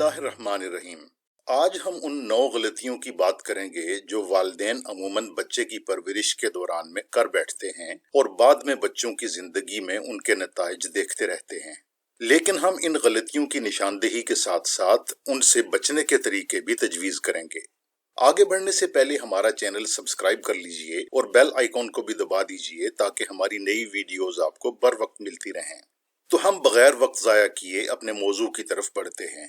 اللہ الرحمن الرحیم۔ آج ہم ان 9 غلطیوں کی بات کریں گے جو والدین عموماً بچے کی پرورش کے دوران میں کر بیٹھتے ہیں اور بعد میں بچوں کی زندگی میں ان کے نتائج دیکھتے رہتے ہیں، لیکن ہم ان غلطیوں کی نشاندہی کے ساتھ ساتھ ان سے بچنے کے طریقے بھی تجویز کریں گے۔ آگے بڑھنے سے پہلے ہمارا چینل سبسکرائب کر لیجئے اور بیل آئیکن کو بھی دبا دیجئے تاکہ ہماری نئی ویڈیوز آپ کو بر وقت ملتی رہیں۔ تو ہم بغیر وقت ضائع کیے اپنے موضوع کی طرف بڑھتے ہیں۔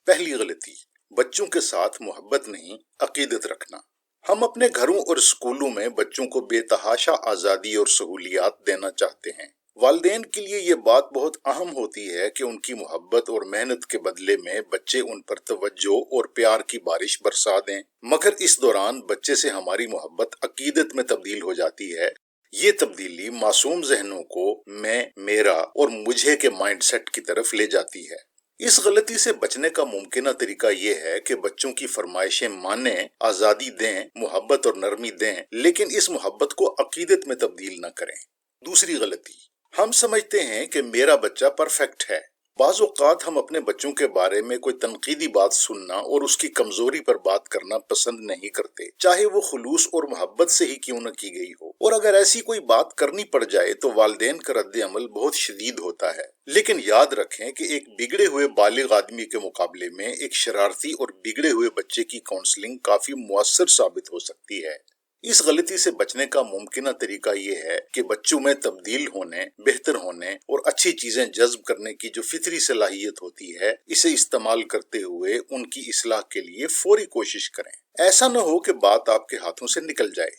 پہلی غلطی، بچوں کے ساتھ محبت نہیں، عقیدت رکھنا۔ ہم اپنے گھروں اور اسکولوں میں بچوں کو بے تحاشا آزادی اور سہولیات دینا چاہتے ہیں۔ والدین کے لیے یہ بات بہت اہم ہوتی ہے کہ ان کی محبت اور محنت کے بدلے میں بچے ان پر توجہ اور پیار کی بارش برسا دیں، مگر اس دوران بچے سے ہماری محبت عقیدت میں تبدیل ہو جاتی ہے۔ یہ تبدیلی معصوم ذہنوں کو میں، میرا اور مجھے کے مائنڈ سیٹ کی طرف لے جاتی ہے۔ اس غلطی سے بچنے کا ممکنہ طریقہ یہ ہے کہ بچوں کی فرمائشیں مانیں، آزادی دیں، محبت اور نرمی دیں، لیکن اس محبت کو عقیدت میں تبدیل نہ کریں۔ دوسری غلطی، ہم سمجھتے ہیں کہ میرا بچہ پرفیکٹ ہے۔ بعض اوقات ہم اپنے بچوں کے بارے میں کوئی تنقیدی بات سننا اور اس کی کمزوری پر بات کرنا پسند نہیں کرتے، چاہے وہ خلوص اور محبت سے ہی کیوں نہ کی گئی ہو، اور اگر ایسی کوئی بات کرنی پڑ جائے تو والدین کا رد عمل بہت شدید ہوتا ہے۔ لیکن یاد رکھیں کہ ایک بگڑے ہوئے بالغ آدمی کے مقابلے میں ایک شرارتی اور بگڑے ہوئے بچے کی کاؤنسلنگ کافی مؤثر ثابت ہو سکتی ہے۔ اس غلطی سے بچنے کا ممکنہ طریقہ یہ ہے کہ بچوں میں تبدیل ہونے، بہتر ہونے اور اچھی چیزیں جذب کرنے کی جو فطری صلاحیت ہوتی ہے، اسے استعمال کرتے ہوئے ان کی اصلاح کے لیے فوری کوشش کریں۔ ایسا نہ ہو کہ بات آپ کے ہاتھوں سے نکل جائے۔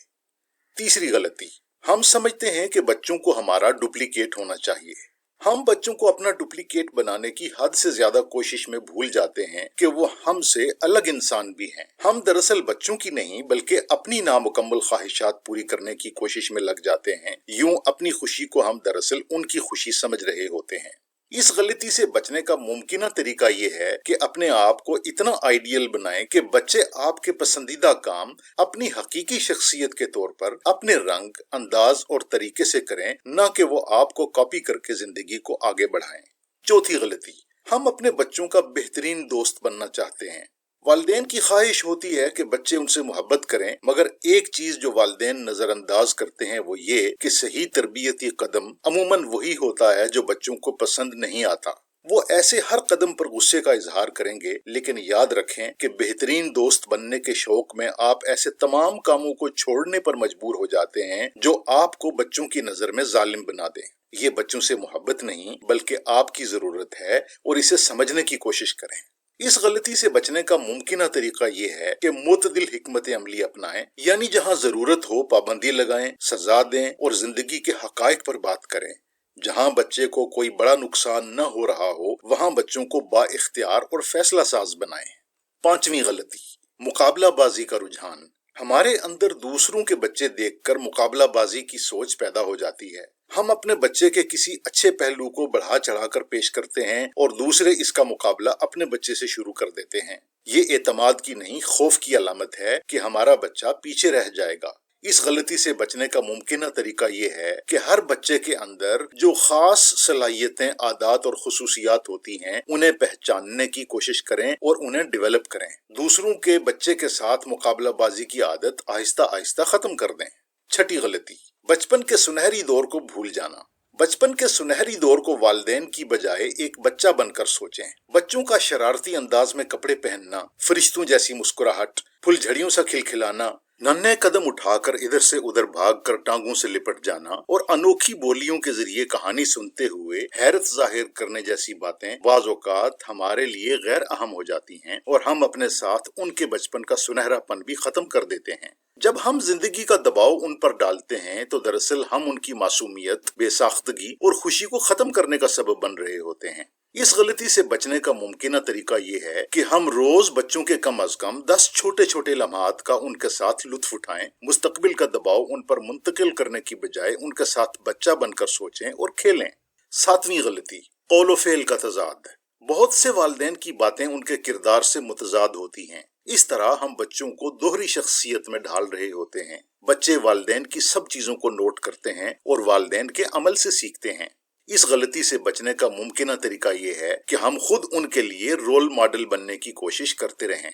تیسری غلطی، ہم سمجھتے ہیں کہ بچوں کو ہمارا ڈپلیکیٹ ہونا چاہیے۔ ہم بچوں کو اپنا ڈپلیکیٹ بنانے کی حد سے زیادہ کوشش میں بھول جاتے ہیں کہ وہ ہم سے الگ انسان بھی ہیں۔ ہم دراصل بچوں کی نہیں بلکہ اپنی نامکمل خواہشات پوری کرنے کی کوشش میں لگ جاتے ہیں۔ یوں اپنی خوشی کو ہم دراصل ان کی خوشی سمجھ رہے ہوتے ہیں۔ اس غلطی سے بچنے کا ممکنہ طریقہ یہ ہے کہ اپنے آپ کو اتنا آئیڈیل بنائیں کہ بچے آپ کے پسندیدہ کام اپنی حقیقی شخصیت کے طور پر اپنے رنگ، انداز اور طریقے سے کریں، نہ کہ وہ آپ کو کاپی کر کے زندگی کو آگے بڑھائیں۔ چوتھی غلطی، ہم اپنے بچوں کا بہترین دوست بننا چاہتے ہیں۔ والدین کی خواہش ہوتی ہے کہ بچے ان سے محبت کریں، مگر ایک چیز جو والدین نظر انداز کرتے ہیں وہ یہ کہ صحیح تربیتی قدم عموماً وہی ہوتا ہے جو بچوں کو پسند نہیں آتا۔ وہ ایسے ہر قدم پر غصے کا اظہار کریں گے، لیکن یاد رکھیں کہ بہترین دوست بننے کے شوق میں آپ ایسے تمام کاموں کو چھوڑنے پر مجبور ہو جاتے ہیں جو آپ کو بچوں کی نظر میں ظالم بنا دیں۔ یہ بچوں سے محبت نہیں بلکہ آپ کی ضرورت ہے، اور اسے سمجھنے کی کوشش کریں۔ اس غلطی سے بچنے کا ممکنہ طریقہ یہ ہے کہ معتدل حکمت عملی اپنائیں، یعنی جہاں ضرورت ہو پابندی لگائیں، سزا دیں اور زندگی کے حقائق پر بات کریں۔ جہاں بچے کو کوئی بڑا نقصان نہ ہو رہا ہو، وہاں بچوں کو با اختیار اور فیصلہ ساز بنائیں۔ پانچویں غلطی، مقابلہ بازی کا رجحان۔ ہمارے اندر دوسروں کے بچے دیکھ کر مقابلہ بازی کی سوچ پیدا ہو جاتی ہے۔ ہم اپنے بچے کے کسی اچھے پہلو کو بڑھا چڑھا کر پیش کرتے ہیں اور دوسرے اس کا مقابلہ اپنے بچے سے شروع کر دیتے ہیں۔ یہ اعتماد کی نہیں، خوف کی علامت ہے کہ ہمارا بچہ پیچھے رہ جائے گا۔ اس غلطی سے بچنے کا ممکنہ طریقہ یہ ہے کہ ہر بچے کے اندر جو خاص صلاحیتیں، عادات اور خصوصیات ہوتی ہیں، انہیں پہچاننے کی کوشش کریں اور انہیں ڈیولپ کریں۔ دوسروں کے بچے کے ساتھ مقابلہ بازی کی عادت آہستہ آہستہ ختم کر دیں۔ چھٹی غلطی، بچپن کے سنہری دور کو بھول جانا۔ بچپن کے سنہری دور کو والدین کی بجائے ایک بچہ بن کر سوچیں۔ بچوں کا شرارتی انداز میں کپڑے پہننا، فرشتوں جیسی مسکراہٹ، پھول جھڑیوں سا کھلکھلانا، ننھے قدم اٹھا کر ادھر سے ادھر بھاگ کر ٹانگوں سے لپٹ جانا اور انوکھی بولیوں کے ذریعے کہانی سنتے ہوئے حیرت ظاہر کرنے جیسی باتیں بعض اوقات ہمارے لیے غیر اہم ہو جاتی ہیں، اور ہم اپنے ساتھ ان کے بچپن کا سنہرا پن بھی ختم کر دیتے ہیں۔ جب ہم زندگی کا دباؤ ان پر ڈالتے ہیں تو دراصل ہم ان کی معصومیت، بے ساختگی اور خوشی کو ختم کرنے کا سبب بن رہے ہوتے ہیں۔ اس غلطی سے بچنے کا ممکنہ طریقہ یہ ہے کہ ہم روز بچوں کے کم از کم 10 چھوٹے چھوٹے لمحات کا ان کے ساتھ لطف اٹھائیں۔ مستقبل کا دباؤ ان پر منتقل کرنے کی بجائے ان کے ساتھ بچہ بن کر سوچیں اور کھیلیں۔ ساتویں غلطی، قول و فعل کا تضاد۔ بہت سے والدین کی باتیں ان کے کردار سے متضاد ہوتی ہیں۔ اس طرح ہم بچوں کو دوہری شخصیت میں ڈھال رہے ہوتے ہیں۔ بچے والدین کی سب چیزوں کو نوٹ کرتے ہیں اور والدین کے عمل سے سیکھتے ہیں۔ اس غلطی سے بچنے کا ممکنہ طریقہ یہ ہے کہ ہم خود ان کے لیے رول ماڈل بننے کی کوشش کرتے رہیں۔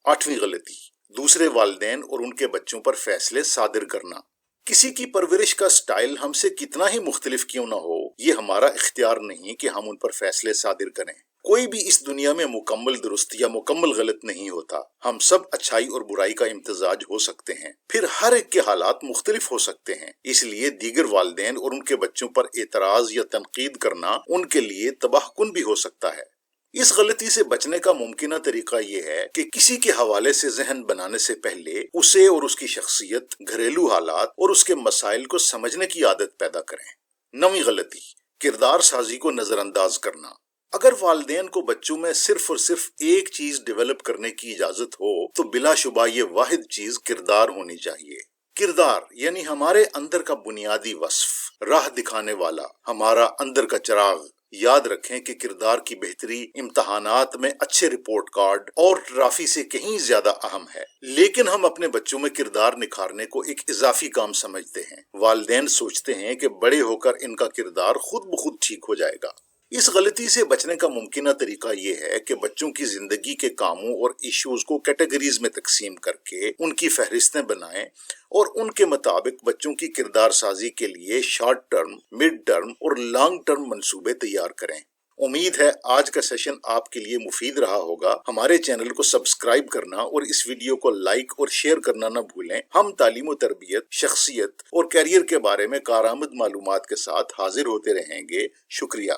8ویں غلطی، دوسرے والدین اور ان کے بچوں پر فیصلے صادر کرنا۔ کسی کی پرورش کا سٹائل ہم سے کتنا ہی مختلف کیوں نہ ہو، یہ ہمارا اختیار نہیں کہ ہم ان پر فیصلے صادر کریں۔ کوئی بھی اس دنیا میں مکمل درست یا مکمل غلط نہیں ہوتا۔ ہم سب اچھائی اور برائی کا امتزاج ہو سکتے ہیں، پھر ہر ایک کے حالات مختلف ہو سکتے ہیں۔ اس لیے دیگر والدین اور ان کے بچوں پر اعتراض یا تنقید کرنا ان کے لیے تباہ کن بھی ہو سکتا ہے۔ اس غلطی سے بچنے کا ممکنہ طریقہ یہ ہے کہ کسی کے حوالے سے ذہن بنانے سے پہلے اسے اور اس کی شخصیت، گھریلو حالات اور اس کے مسائل کو سمجھنے کی عادت پیدا کریں۔ 9ویں غلطی، کردار سازی کو نظر انداز کرنا۔ اگر والدین کو بچوں میں صرف اور صرف ایک چیز ڈیولپ کرنے کی اجازت ہو تو بلا شبہ یہ واحد چیز کردار ہونی چاہیے۔ کردار یعنی ہمارے اندر کا بنیادی وصف، راہ دکھانے والا، ہمارا اندر کا چراغ۔ یاد رکھیں کہ کردار کی بہتری امتحانات میں اچھے رپورٹ کارڈ اور ٹرافی سے کہیں زیادہ اہم ہے، لیکن ہم اپنے بچوں میں کردار نکھارنے کو ایک اضافی کام سمجھتے ہیں۔ والدین سوچتے ہیں کہ بڑے ہو کر ان کا کردار خود بخود ٹھیک ہو جائے گا۔ اس غلطی سے بچنے کا ممکنہ طریقہ یہ ہے کہ بچوں کی زندگی کے کاموں اور ایشوز کو کیٹیگریز میں تقسیم کر کے ان کی فہرستیں بنائیں اور ان کے مطابق بچوں کی کردار سازی کے لیے شارٹ ٹرم، مڈ ٹرم اور لانگ ٹرم منصوبے تیار کریں۔ امید ہے آج کا سیشن آپ کے لیے مفید رہا ہوگا۔ ہمارے چینل کو سبسکرائب کرنا اور اس ویڈیو کو لائک اور شیئر کرنا نہ بھولیں۔ ہم تعلیم و تربیت، شخصیت اور کیریئر کے بارے میں کارآمد معلومات کے ساتھ حاضر ہوتے رہیں گے۔ شکریہ۔